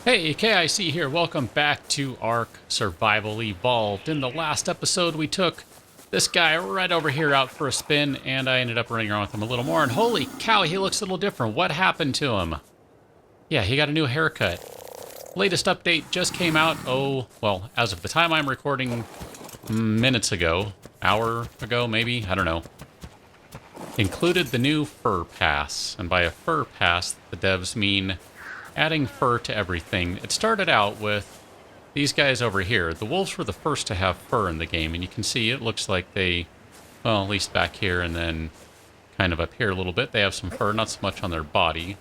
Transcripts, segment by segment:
Hey, KIC here. Welcome back to ARK Survival Evolved. In the last episode, we took this guy right over here out for a spin, and I ended up running around with him a little more, and holy cow, he looks a little different. What happened to him? Yeah, he got a new haircut. Latest update just came out, well, as of the time I'm recording, minutes ago. Hour ago, maybe? I don't know. Included the new fur pass, and by a fur pass, the devs mean adding fur to everything. It started out with these guys over here. The wolves were the first to have fur in the game, and you can see it looks like they, well, at least back here and then kind of up here a little bit, they have some fur, not so much on their body.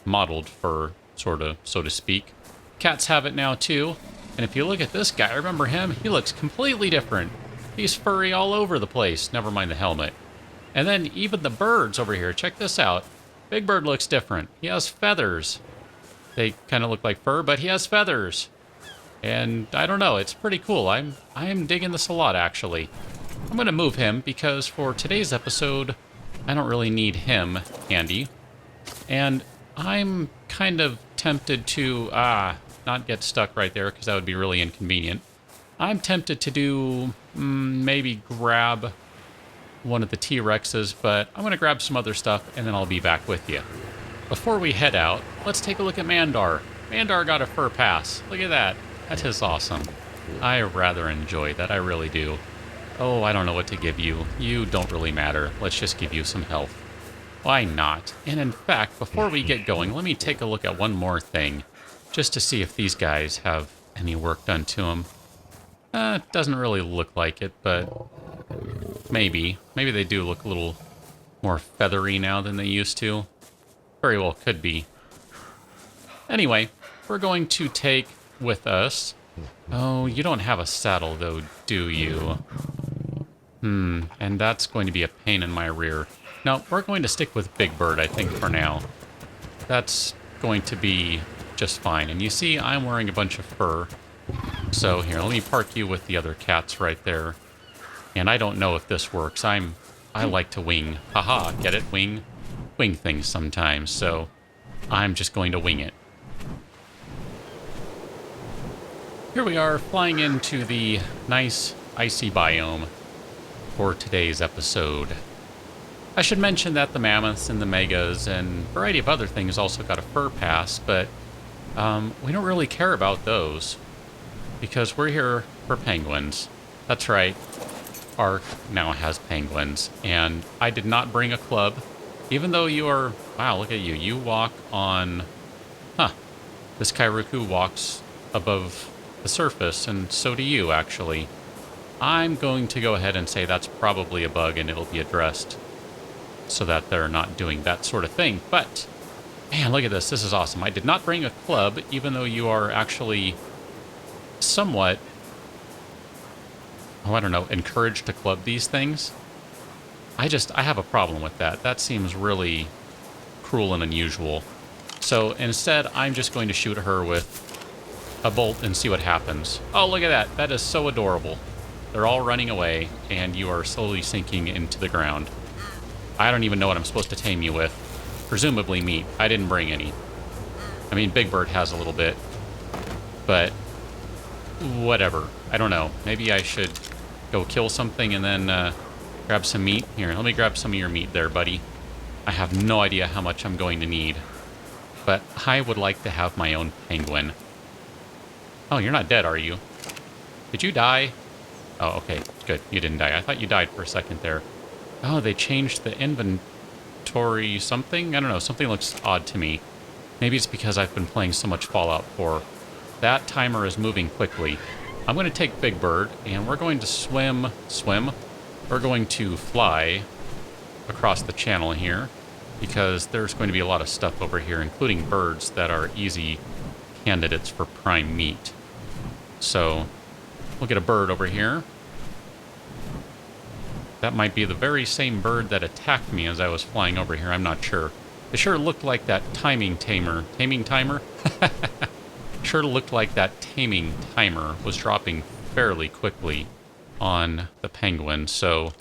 Mottled fur, sort of, so to speak. Cats have it now too, and if you look at this guy, remember him? He looks completely different. He's furry all over the place, never mind the helmet. And then even the birds over here, check this out. Big Bird looks different. He has feathers. They kind of look like fur, but he has feathers. And I don't know, it's pretty cool. I'm digging this a lot, actually. I'm going to move him because for today's episode, I don't really need him handy. And I'm kind of tempted to, not get stuck right there because that would be really inconvenient. I'm tempted to do, maybe grab one of the T-Rexes, but I'm going to grab some other stuff and then I'll be back with you. Before we head out, let's take a look at Mandar. Mandar got a fur pass. Look at that. That is awesome. I rather enjoy that. I really do. Oh, I don't know what to give you. You don't really matter. Let's just give you some health. Why not? And in fact, before we get going, let me take a look at one more thing, just to see if these guys have any work done to them. It doesn't really look like it, but maybe. Maybe they do look a little more feathery now than they used to. Very well could be. Anyway, we're going to take with us... Oh, you don't have a saddle though, do you? And that's going to be a pain in my rear. No, we're going to stick with Big Bird, I think, for now. That's going to be just fine. And you see, I'm wearing a bunch of fur. So here, let me park you with the other cats right there. And I don't know if this works. I like to wing. Haha, get it? Wing things sometimes, so I'm just going to wing it. Here we are, flying into the nice icy biome for today's episode. I should mention that the mammoths and the megas and a variety of other things also got a fur pass, but we don't really care about those because we're here for penguins. That's right, ARK now has penguins, and I did not bring a club. Even though you are... Wow, look at you. You walk on... This Kairuku walks above the surface, and so do you, actually. I'm going to go ahead and say that's probably a bug, and it'll be addressed so that they're not doing that sort of thing. But, man, look at this. This is awesome. I did not bring a club, even though you are actually somewhat... I don't know, encouraged to club these things. I have a problem with that. That seems really cruel and unusual. So instead, I'm just going to shoot her with a bolt and see what happens. Oh, look at that. That is so adorable. They're all running away, and you are slowly sinking into the ground. I don't even know what I'm supposed to tame you with. Presumably meat. I didn't bring any. I mean, Big Bird has a little bit. But whatever. I don't know. Maybe I should go kill something and then... grab some meat. Here, let me grab some of your meat there, buddy. I have no idea how much I'm going to need. But I would like to have my own penguin. Oh, you're not dead, are you? Did you die? Oh, okay. Good. You didn't die. I thought you died for a second there. Oh, they changed the inventory something? I don't know. Something looks odd to me. Maybe it's because I've been playing so much Fallout 4. That timer is moving quickly. I'm going to take Big Bird, and we're going to swim. We're going to fly across the channel here because there's going to be a lot of stuff over here, including birds that are easy candidates for prime meat. So we'll get a bird over here. That might be the very same bird that attacked me as I was flying over here. I'm not sure. It sure looked like that taming timer sure looked like that taming timer was dropping fairly quickly on the penguin, so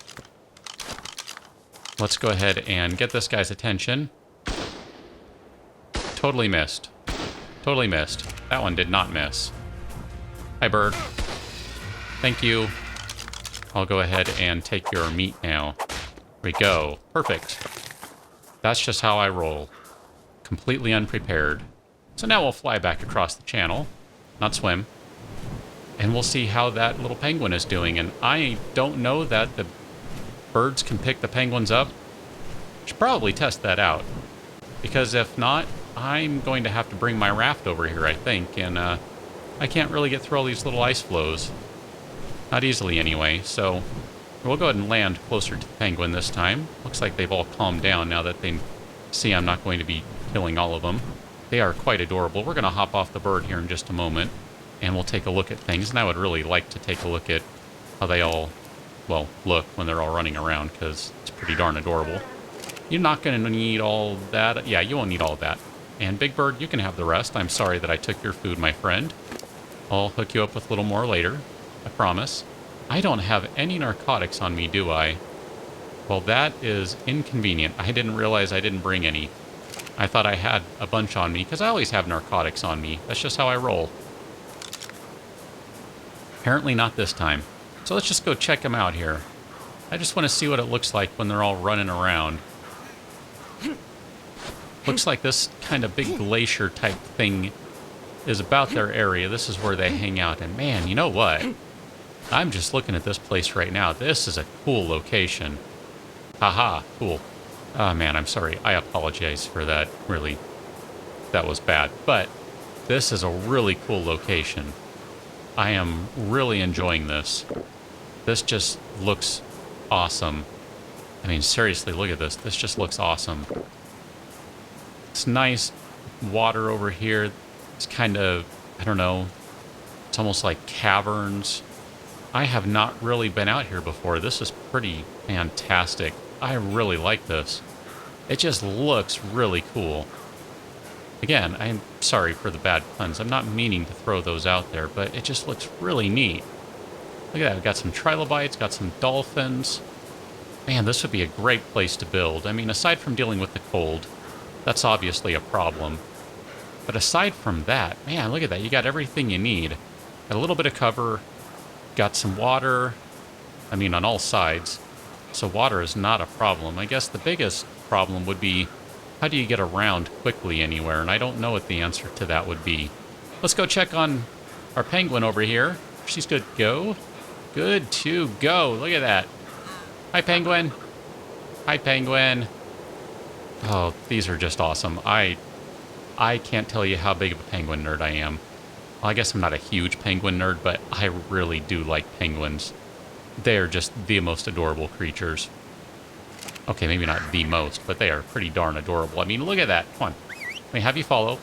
let's go ahead and get this guy's attention. Totally missed. Totally missed. That one did not miss. Hi, bird. Thank you. I'll go ahead and take your meat now. There we go. Perfect. That's just how I roll. Completely unprepared. So now we'll fly back across the channel. Not swim. And we'll see how that little penguin is doing. And I don't know that the birds can pick the penguins up. Should probably test that out. Because if not, I'm going to have to bring my raft over here, I think. And I can't really get through all these little ice flows. Not easily, anyway. So we'll go ahead and land closer to the penguin this time. Looks like they've all calmed down now that they see I'm not going to be killing all of them. They are quite adorable. We're going to hop off the bird here in just a moment. And we'll take a look at things. And I would really like to take a look at how they all, well, look when they're all running around. Because it's pretty darn adorable. You're not going to need all that. Yeah, you won't need all that. And Big Bird, you can have the rest. I'm sorry that I took your food, my friend. I'll hook you up with a little more later. I promise. I don't have any narcotics on me, do I? Well, that is inconvenient. I didn't realize I didn't bring any. I thought I had a bunch on me, because I always have narcotics on me. That's just how I roll. Apparently not this time. So let's just go check them out here. I just want to see what it looks like when they're all running around. Looks like this kind of big glacier type thing is about their area. This is where they hang out. And man, you know what? I'm just looking at this place right now. This is a cool location. Haha, cool. Oh man, I'm sorry. I apologize for that. Really, that was bad. But this is a really cool location. I am really enjoying this. This just looks awesome. I mean, seriously, look at this. This just looks awesome. It's nice water over here. It's kind of, I don't know, it's almost like caverns. I have not really been out here before. This is pretty fantastic. I really like this. It just looks really cool. Again, I'm sorry for the bad puns. I'm not meaning to throw those out there, but it just looks really neat. Look at that. We've got some trilobites, got some dolphins. Man, this would be a great place to build. I mean, aside from dealing with the cold, that's obviously a problem. But aside from that, man, look at that. You got everything you need. Got a little bit of cover. Got some water. I mean, on all sides. So water is not a problem. I guess the biggest problem would be, how do you get around quickly anywhere? And I don't know what the answer to that would be. Let's go check on our penguin over here. She's good to go. Good to go. Look at that. Hi, penguin. Hi, penguin. Oh, these are just awesome. I can't tell you how big of a penguin nerd I am. Well, I guess I'm not a huge penguin nerd, but I really do like penguins. They're just the most adorable creatures. Okay, maybe not the most, but they are pretty darn adorable. I mean, look at that. Come on. Let me have you follow.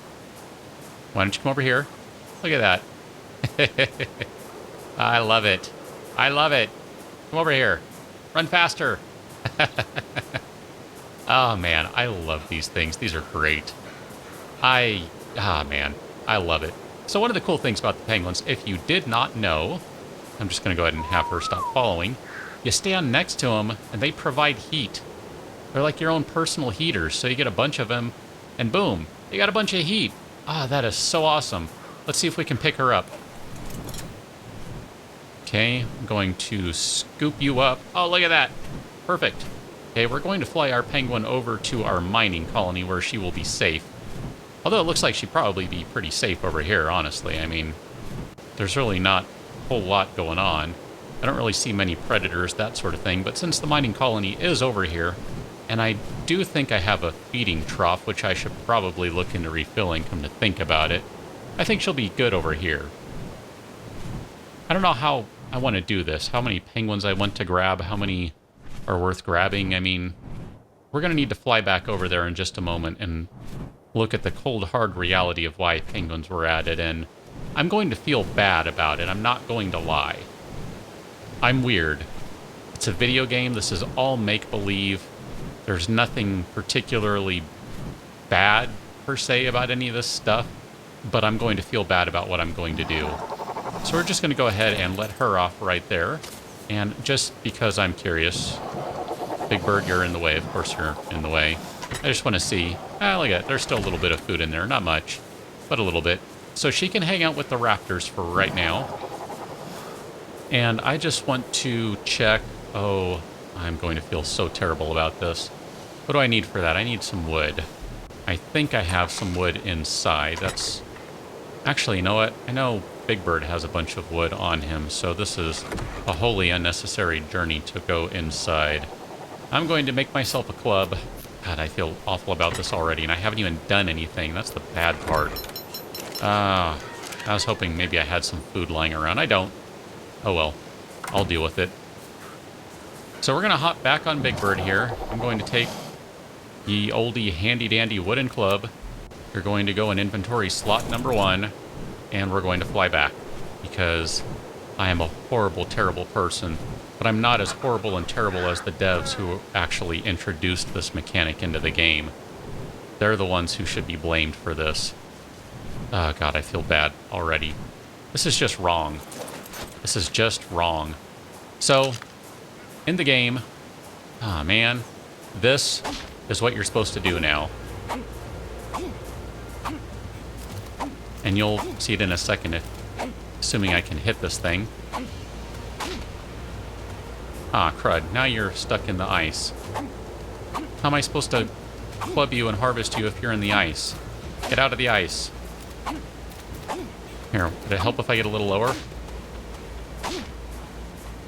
Why don't you come over here? Look at that. I love it. I love it. Come over here. Run faster. Oh, man. I love these things. These are great. Man. I love it. So one of the cool things about the penguins, if you did not know, I'm just going to go ahead and have her stop following. You stand next to them, and they provide heat. They're like your own personal heaters. So you get a bunch of them, and boom, you got a bunch of heat. Ah, that is so awesome. Let's see if we can pick her up. Okay, I'm going to scoop you up. Oh, look at that. Perfect. Okay, we're going to fly our penguin over to our mining colony where she will be safe. Although it looks like she'd probably be pretty safe over here, honestly. I mean, there's really not a whole lot going on. I don't really see many predators, that sort of thing. But since the mining colony is over here, and I do think I have a feeding trough, which I should probably look into refilling, come to think about it, I think she'll be good over here. I don't know how I want to do this, how many penguins I want to grab, how many are worth grabbing. I mean, we're going to need to fly back over there in just a moment and look at the cold, hard reality of why penguins were added, and I'm going to feel bad about it. I'm not going to lie. I'm weird. It's a video game. This is all make-believe. There's nothing particularly bad, per se, about any of this stuff, but I'm going to feel bad about what I'm going to do. So we're just going to go ahead and let her off right there. And just because I'm curious, Big Bird, you're in the way. Of course you're in the way. I just want to see. Look at it. There's still a little bit of food in there. Not much, but a little bit. So she can hang out with the raptors for right now. And I just want to check... Oh, I'm going to feel so terrible about this. What do I need for that? I need some wood. I think I have some wood inside. That's... Actually, you know what? I know Big Bird has a bunch of wood on him, so this is a wholly unnecessary journey to go inside. I'm going to make myself a club. God, I feel awful about this already, and I haven't even done anything. That's the bad part. I was hoping maybe I had some food lying around. I don't. Oh well. I'll deal with it. So we're going to hop back on Big Bird here. I'm going to take the oldie handy-dandy wooden club. You're going to go in inventory slot number 1, and we're going to fly back. Because I am a horrible, terrible person. But I'm not as horrible and terrible as the devs who actually introduced this mechanic into the game. They're the ones who should be blamed for this. Oh god, I feel bad already. This is just wrong. This is just wrong. So, in the game... Ah, man. This is what you're supposed to do now. And you'll see it in a second, assuming I can hit this thing. Ah, crud. Now you're stuck in the ice. How am I supposed to club you and harvest you if you're in the ice? Get out of the ice. Here, would it help if I get a little lower?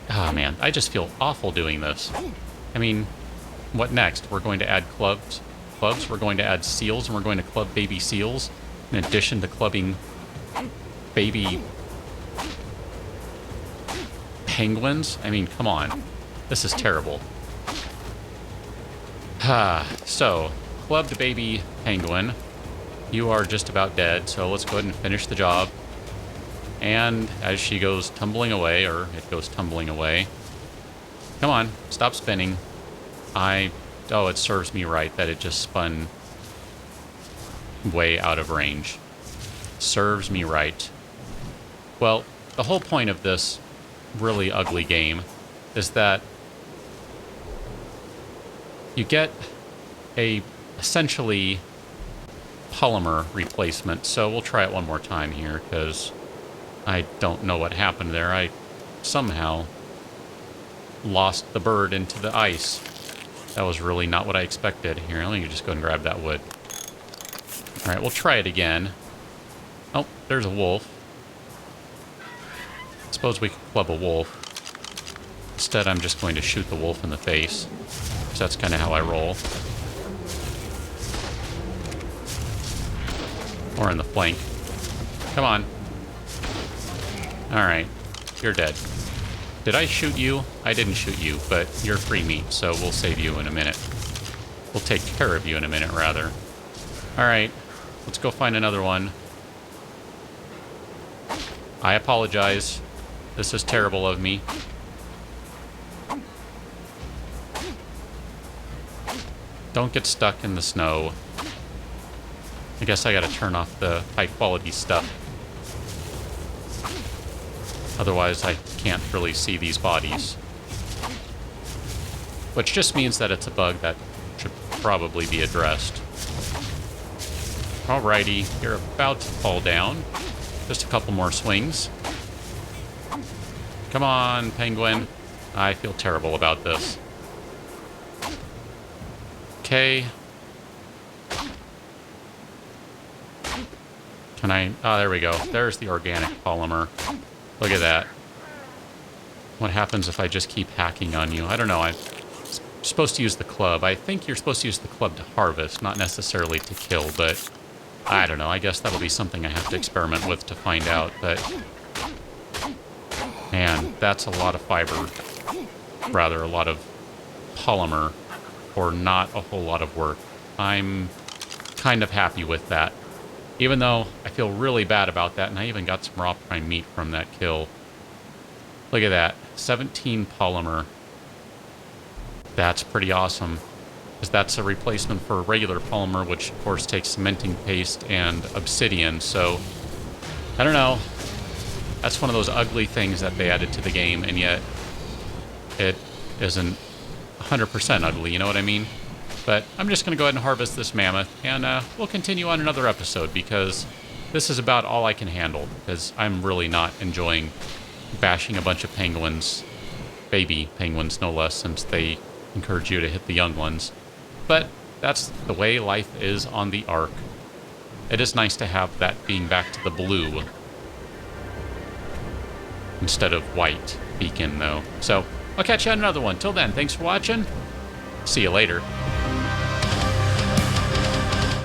Ah, man. I just feel awful doing this. I mean, what next? We're going to add clubs. We're going to add seals, and we're going to club baby seals, in addition to clubbing baby penguins. I mean, come on. This is terrible. So, clubbed baby penguin. You are just about dead, so let's go ahead and finish the job. And as she goes tumbling away, or it goes tumbling away... Come on, stop spinning. Oh, it serves me right that it just spun way out of range. Serves me right. Well, the whole point of this really ugly game is that you get a essentially polymer replacement. So we'll try it one more time here because I don't know what happened there. I somehow lost the bird into the ice. That was really not what I expected. Here, let me just go and grab that wood. Alright, we'll try it again. Oh, there's a wolf. Suppose we could club a wolf. Instead, I'm just going to shoot the wolf in the face. Because that's kind of how I roll. Or in the flank. Come on. Alright, you're dead. Did I shoot you? I didn't shoot you, but you're free meat, so we'll save you in a minute. We'll take care of you in a minute, rather. Alright, let's go find another one. I apologize. This is terrible of me. Don't get stuck in the snow. I guess I gotta turn off the high-quality stuff. Otherwise, I can't really see these bodies. Which just means that it's a bug that should probably be addressed. Alrighty, you're about to fall down. Just a couple more swings. Come on, penguin. I feel terrible about this. Okay. Can I... Oh, there we go. There's the organic polymer. Look at that. What happens if I just keep hacking on you? I don't know. I'm supposed to use the club. I think you're supposed to use the club to harvest, not necessarily to kill, but I don't know. I guess that'll be something I have to experiment with to find out, but man, that's a lot of fiber. Rather, a lot of polymer for not a whole lot of work. I'm kind of happy with that. Even though I feel really bad about that, and I even got some raw prime meat from that kill. Look at that. 17 polymer. That's pretty awesome. Because that's a replacement for regular polymer, which of course takes cementing paste and obsidian, so... I don't know. That's one of those ugly things that they added to the game, and yet it isn't 100% ugly, you know what I mean? But I'm just going to go ahead and harvest this mammoth, and we'll continue on another episode, because this is about all I can handle, because I'm really not enjoying bashing a bunch of penguins, baby penguins no less, since they encourage you to hit the young ones. But that's the way life is on the Ark. It is nice to have that being back to the blue instead of white beacon, though. So I'll catch you on another one. Till then, thanks for watching. See you later.